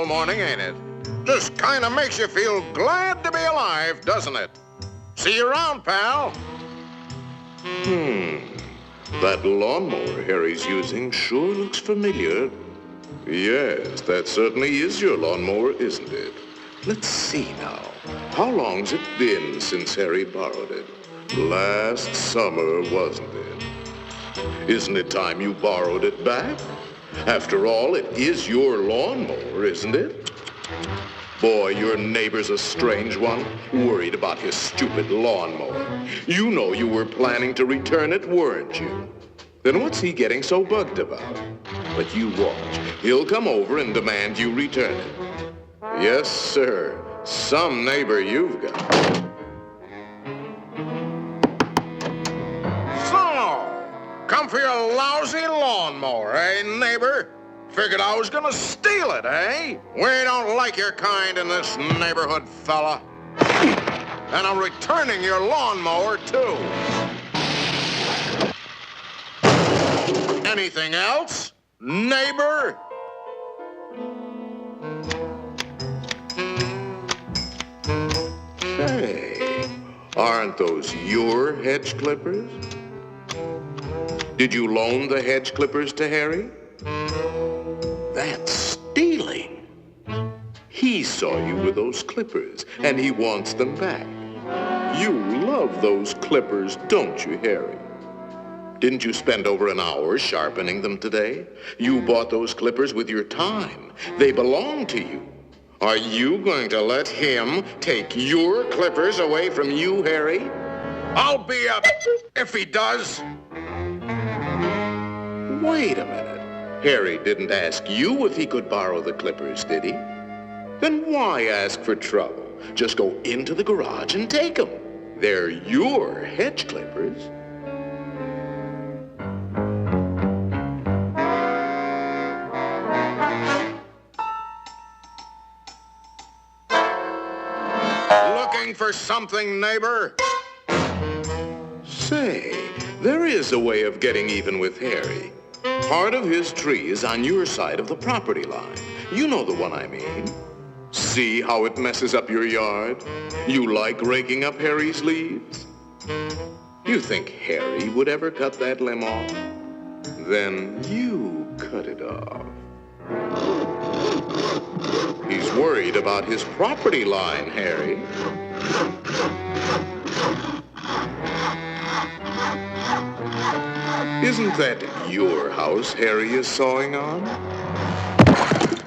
wonderful morning, ain't it? Just kind of makes you feel glad to be alive, doesn't it? See you around, pal. That lawnmower Harry's using sure looks familiar. Yes, that certainly is your lawnmower, isn't it? Let's see now. How long's it been since Harry borrowed it? Last summer, wasn't it? Isn't it time you borrowed it back? After all, it is your lawnmower, isn't it? Boy, your neighbor's a strange one, worried about his stupid lawnmower. You know you were planning to return it, weren't you? Then what's he getting so bugged about? But you watch. He'll come over and demand you return it. Yes, sir. Some neighbor you've got. So, come for your lousy lawnmower, eh, neighbor? Figured I was gonna steal it, eh? We don't like your kind in this neighborhood, fella. And I'm returning your lawnmower, too. Anything else, neighbor? Hey, aren't those your hedge clippers? Did you loan the hedge clippers to Harry? That's stealing. He saw you with those clippers, and he wants them back. You love those clippers, don't you, Harry? Didn't you spend over an hour sharpening them today? You bought those clippers with your time. They belong to you. Are you going to let him take your clippers away from you, Harry? I'll be up if he does. Wait a minute. Harry didn't ask you if he could borrow the clippers, did he? Then why ask for trouble? Just go into the garage and take them. They're your hedge clippers. Looking for something, neighbor? Say, there is a way of getting even with Harry. Part of his tree is on your side of the property line. You know the one I mean. See how it messes up your yard? You like raking up Harry's leaves? You think Harry would ever cut that limb off? Then you cut it off. He's worried about his property line, Harry. Isn't that your house Harry is sawing on?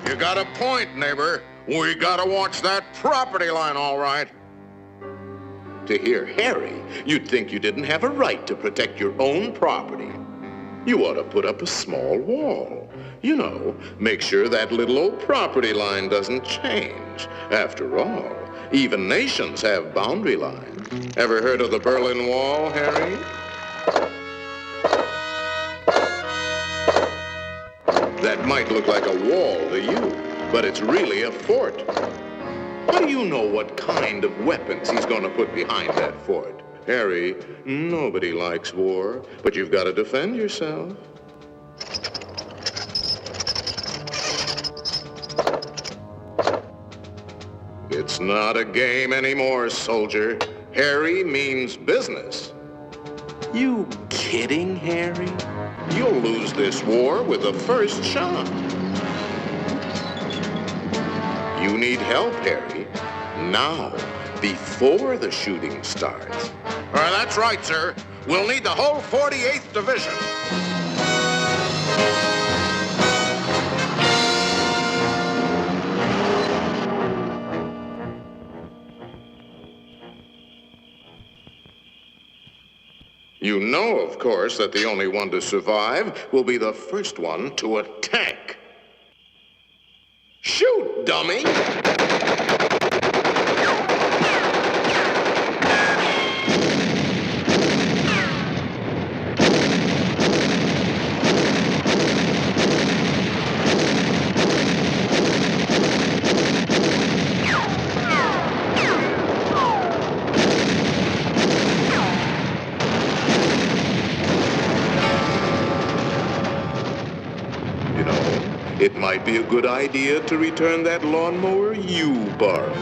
You got a point, neighbor. We gotta watch that property line, all right. To hear Harry, you'd think you didn't have a right to protect your own property. You ought to put up a small wall. You know, make sure that little old property line doesn't change. After all, even nations have boundary lines. Ever heard of the Berlin Wall, Harry? That might look like a wall to you, but it's really a fort. How do you know what kind of weapons he's going to put behind that fort? Harry, nobody likes war, but you've got to defend yourself. It's not a game anymore, soldier. Harry means business. You kidding, Harry? You'll lose this war with the first shot. You need help, Harry. Now, before the shooting starts. That's right, sir. We'll need the whole 48th Division. You know, of course, that the only one to survive will be the first one to attack. Shoot, dummy! it might be a good idea to return that lawnmower you borrowed.